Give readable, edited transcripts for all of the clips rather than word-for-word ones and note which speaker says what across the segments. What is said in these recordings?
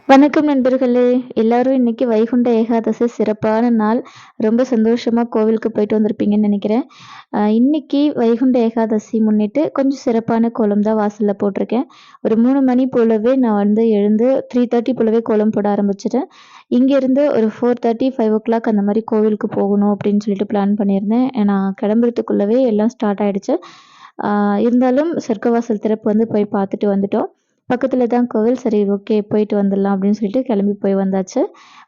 Speaker 1: வணக்கம் நண்பர்களே! எல்லாரும் இன்னைக்கு வைகுண்ட ஏகாதசி சிறப்பான நாள். ரொம்ப சந்தோஷமா கோவிலுக்கு போயிட்டு வந்திருப்பீங்கன்னு நெனைக்கிறேன். இன்னைக்கு வைகுண்ட ஏகாதசி முன்னிட்டு கொஞ்சம் சிறப்பான கோலம் தான் வாசல்ல போட்டிருக்கேன். ஒரு 3 மணி போலவே நான் எழுந்து 3:30 போலவே கோலம் போட ஆரம்பிச்சுட்டேன். இங்கேருந்து ஒரு 4:30, 5:00 அந்த மாரி கோவிலுக்கு போகணும் அப்படின்னு சொல்லிட்டு பிளான் பண்ணியிருந்தேன். நான் கிளம்புறதுக்குள்ளவே எல்லாம் ஸ்டார்ட் ஆயிடுச்சு. ஆ இருந்தாலும் சொர்க்கவாசல் திறப்பு போய் பார்த்துட்டு வந்துட்டோம். பக்கத்துல தான் கோவில். சரி, ஓகே, போயிட்டு வந்துடலாம் அப்படின்னு சொல்லிட்டு கிளம்பி போய் வந்தாச்சு.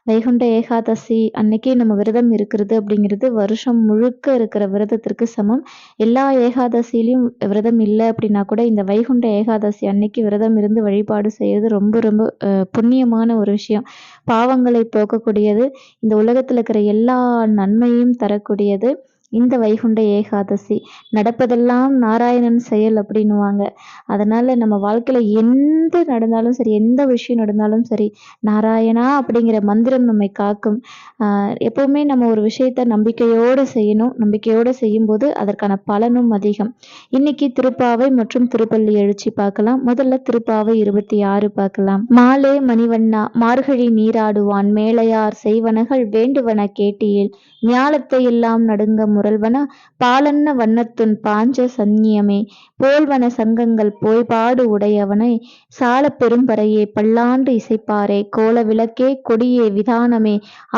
Speaker 1: வைகுண்ட ஏகாதசி அன்னைக்கு நம்ம விரதம் இருக்கிறது அப்படிங்கிறது வருஷம் முழுக்க இருக்கிற விரதத்திற்கு சமம். எல்லா ஏகாதசியிலயும் விரதம் இல்ல அப்படின்னா கூட இந்த வைகுண்ட ஏகாதசி அன்னைக்கு விரதம் இருந்து வழிபாடு செய்யறது ரொம்ப ரொம்ப புண்ணியமான ஒரு விஷயம். பாவங்களை போக்கக்கூடியது. இந்த உலகத்துல இருக்கிற எல்லா நன்மையும் தரக்கூடியது இந்த வைகுண்ட ஏகாதசி. நடப்பதெல்லாம் நாராயணன் செயல் அப்படின்னுவாங்க. அதனால நம்ம வாழ்க்கையில எந்த நடந்தாலும் சரி, எந்த விஷயம் நடந்தாலும் சரி, நாராயணா அப்படிங்கிற மந்திரம் நம்மை காக்கும். எப்பவுமே நம்ம ஒரு விஷயத்த நம்பிக்கையோட செய்யணும். நம்பிக்கையோட செய்யும்போது அதற்கான பலனும் அதிகம். இன்னைக்கு திருப்பாவை மற்றும் திருப்பள்ளி எழுச்சி பார்க்கலாம். முதல்ல திருப்பாவை 26 பார்க்கலாம். மாலே மணிவண்ணா மார்கழி நீராடுவான் மேலையார் செய்வனகள் வேண்டுவன கேட்டியேல் ஞாலத்தை எல்லாம் நடுங்க முரல்வன பாலன்ன வண்ணத்துன் பாஞ்ச சந்நியமே போல்வன சங்கங்கள் போய்பாடு உடையவனை சாலப் பெரும்பறையே பல்லாண்டு இசைப்பாரே கோல விளக்கே கொடியே விதானமே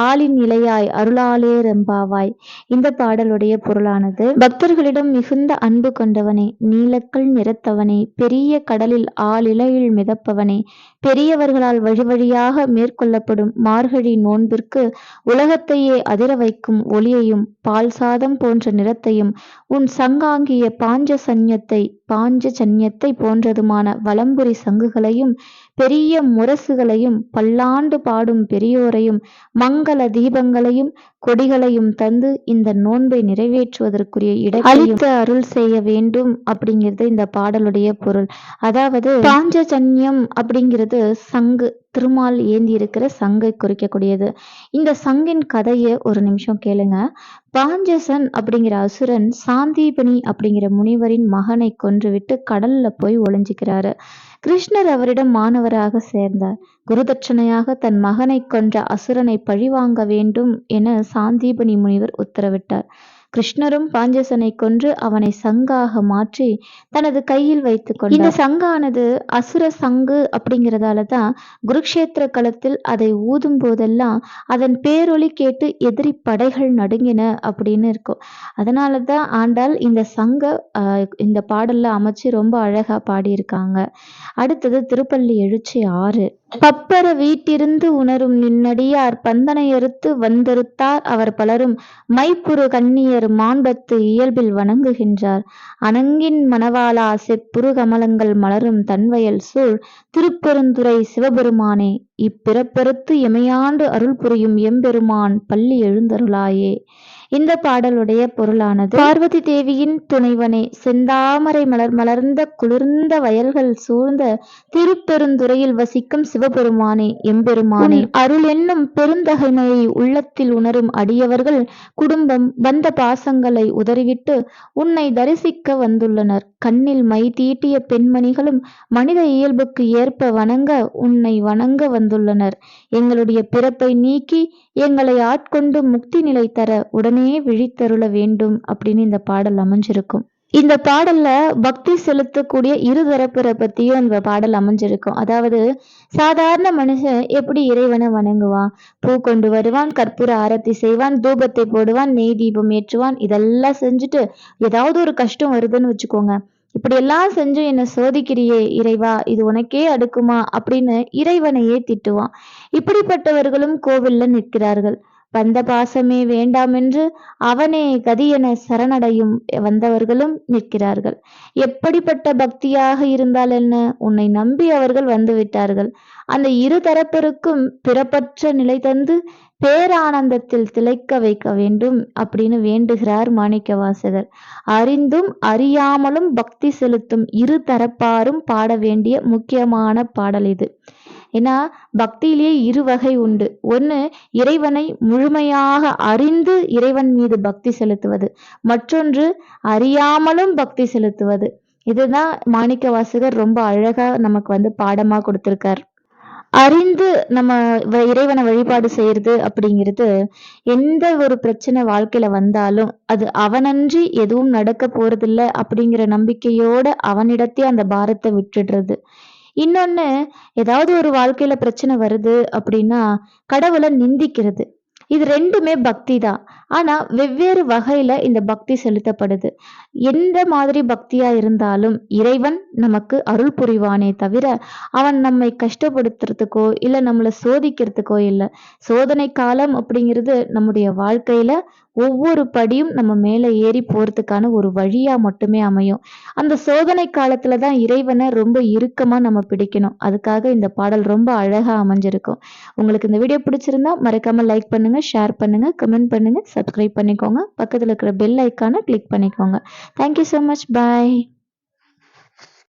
Speaker 1: ஆளின் இலையாய் அருளாலே ரெம்பாவாய். இந்த பாடலுடைய பொருளானது, பக்தர்களிடம் மிகுந்த அன்பு கொண்டவனே, நீலக்கல் நிறத்தவனே, பெரிய கடலில் ஆளிலையில் மிதப்பவனே, பெரியவர்களால் வழி வழியாக மேற்கொள்ளப்படும் மார்கழி நோன்பிற்கு உலகத்தையே அதிர வைக்கும் ஒளியையும் பால் சாதம் போன்ற நிறத்தையும் உன் சங்காங்கிய பாஞ்ச சன்யத்தை போன்றதுமான வலம்புரி சங்குகளையும் பெரிய முரசுகளையும் பல்லாண்டு பாடும் பெரியோரையும் மங்கள தீபங்களையும் கொடிகளையும் தந்து இந்த நோன்பை நிறைவேற்றுவதற்குரிய இடத்தை அளித்து அருள் செய்ய வேண்டும் அப்படிங்கிறது இந்த பாடலுடைய பொருள். அதாவது பாஞ்சஜன்யம் அப்படிங்கிறது சங்கு, திருமால் ஏந்தி இருக்கிற சங்கை குறிக்கக்கூடியது. இந்த சங்கின் கதையை ஒரு நிமிஷம் கேளுங்க. பாஞ்சசன் அப்படிங்கிற அசுரன் சாந்தீபனி அப்படிங்கிற முனிவரின் மகனை கொன்றுவிட்டு கடல்ல போய் ஒளிஞ்சுக்கிறாரு. கிருஷ்ணர் அவரிடம் மாணவராக சேர்ந்தார். குருதட்சணையாக தன் மகனை கொன்ற அசுரனை பழிவாங்க வேண்டும் என சாந்தீபனி முனிவர் உத்தரவிட்டார். கிருஷ்ணரும் பாஞ்சசனை கொன்று அவனை சங்காக மாற்றி தனது கையில் வைத்துக் கொண்டார். இந்த சங்கானது அசுர சங்கு அப்படிங்கிறதால தான் குருக்ஷேத்திர களத்தில் அதை ஊதும் போதெல்லாம் அதன் பேரொலி கேட்டு எதிரி படைகள் நடுங்கின அப்படின்னு இருக்கும். அதனால தான் ஆண்டாள் இந்த சங்க இந்த பாடல்ல அமைச்சு ரொம்ப அழகா பாடியிருக்காங்க. அடுத்தது திருப்பள்ளி எழுச்சி 6. பப்பர வீட்டிருந்து உணரும் நின்னடியார் பந்தனையறுத்து வந்தறுத்தார் அவர் பலரும் மைப்புறு கண்ணியர் மாண்பத்து இயல்பில் வணங்குகின்றார். அணங்கின் மணவாளா செப்புரு கமலங்கள் மலரும் தன்வயல் சூழ் திருப்பெருந்துறை சிவபெருமானே இப்பிறப்பெருத்து எமையாண்டு அருள் புரியும் எம்பெருமான் பள்ளி எழுந்தருளாயே. இந்த பாடலுடைய பொருளானது, பார்வதி தேவியின் துணைவனே, செந்தாமரை மலர் மலர்ந்த குளிர்ந்த வயல்கள் சூழ்ந்த திருப்பெருந்துறையில் வசிக்கும் சிவபெருமானே, எம்பெருமானே, அருள் என்னும் பெருந்தகைமையை உள்ளத்தில் உணரும் அடியவர்கள் குடும்பம் பந்த பாசங்களை உதறிவிட்டு உன்னை தரிசிக்க வந்துள்ளனர். கண்ணில் மை தீட்டிய பெண்மணிகளும் மனித இயல்புக்கு ஏற்ப வணங்க உன்னை வணங்க வந்துள்ளனர். எங்களுடைய பிறப்பை நீக்கி எங்களை ஆட்கொண்டு முக்தி நிலை தர உடனே விழித்தருள வேண்டும் அப்படின்னு இந்த பாடல் அமைஞ்சிருக்கும். இந்த பாடல்ல பக்தி செலுத்தக்கூடிய இருதரப்பரை பத்தியும் இந்த பாடல் அமைஞ்சிருக்கும். அதாவது சாதாரண மனுஷன் எப்படி இறைவனை வணங்குவான்? பூ கொண்டு வருவான், கற்பூர ஆரத்தி செய்வான், தூபத்தை போடுவான், நெய் தீபம் ஏற்றுவான். இதெல்லாம் செஞ்சுட்டு ஏதாவது ஒரு கஷ்டம் வருதுன்னு வச்சுக்கோங்க, இப்படி எல்லாம் செஞ்சு என்னை சோதிக்கிறியே இறைவா, இது உனக்கே அடுக்குமா அப்படின்னு இறைவனையே திட்டுவான். இப்படிப்பட்டவர்களும் கோவில்ல நிற்கிறார்கள். வந்த பாசமே வேண்டாமென்று அவனே கதியென சரணடையும் வந்தவர்களும் நிற்கிறார்கள். எப்படிப்பட்ட பக்தியாக இருந்தால் என்ன, உன்னை நம்பி அவர்கள் வந்து விட்டார்கள். அந்த இரு தரப்பருக்கும் பிறப்பற்ற நிலை தந்து பேரானந்தத்தில் திளைக்க வைக்க வேண்டும் அப்படின்னு வேண்டுகிறார் மாணிக்கவாசகர். அறிந்தும் அறியாமலும் பக்தி செலுத்தும் இரு தரப்பாரும் பாட வேண்டிய முக்கியமான பாடல் இது. ஏன்னா பக்தியிலேயே இரு வகை உண்டு. ஒன்று, இறைவனை முழுமையாக அறிந்து இறைவன் மீது பக்தி செலுத்துவது. மற்றொன்று, அறியாமலும் பக்தி செலுத்துவது. இதுதான் மாணிக்கவாசகர் ரொம்ப அழகா நமக்கு பாடமா கொடுத்திருக்கார். அறிந்து நம்ம இறைவனை வழிபாடு செய்யறது அப்படிங்கிறது, எந்த ஒரு பிரச்சனை வாழ்க்கையில வந்தாலும் அது அவனன்றி எதுவும் நடக்க போறதில்ல அப்படிங்கிற நம்பிக்கையோட அவனிடத்தே அந்த பாரத்தை விட்டுடுறது. இன்னொன்னு, ஏதாவது ஒரு வாழ்க்கையில பிரச்சனை வருது அப்படின்னா கடவுளை நிந்திக்கிறது. இது 2மே பக்தி தான். ஆனா வெவ்வேறு வகையில இந்த பக்தி செலுத்தப்படுது. எந்த மாதிரி பக்தியா இருந்தாலும் இறைவன் நமக்கு அருள் புரிவானே தவிர, அவன் நம்மை கஷ்டப்படுத்துறதுக்கோ, இல்ல நம்மள சோதிக்கிறதுக்கோ இல்ல. சோதனை காலம் அப்படிங்கிறது நம்முடைய வாழ்க்கையில ஒவ்வொரு படியும் நம்ம மேல ஏறி போறதுக்கான ஒரு வழியா மட்டுமே அமையும். அந்த சோதனை காலத்துல தான் இறைவனை ரொம்ப இறுக்கமா நம்ம பிடிக்கணும். அதுக்காக இந்த பாடல் ரொம்ப அழகா அமைஞ்சிருக்கும். உங்களுக்கு இந்த வீடியோ பிடிச்சிருந்தா மறக்காம லைக் பண்ணுங்க, ஷேர் பண்ணுங்க, கமெண்ட் பண்ணுங்க, சப்ஸ்கிரைப் பண்ணிக்கோங்க. பக்கத்துல இருக்கிற பெல் ஐக்கான கிளிக் பண்ணிக்கோங்க. Thank you so much. Bye.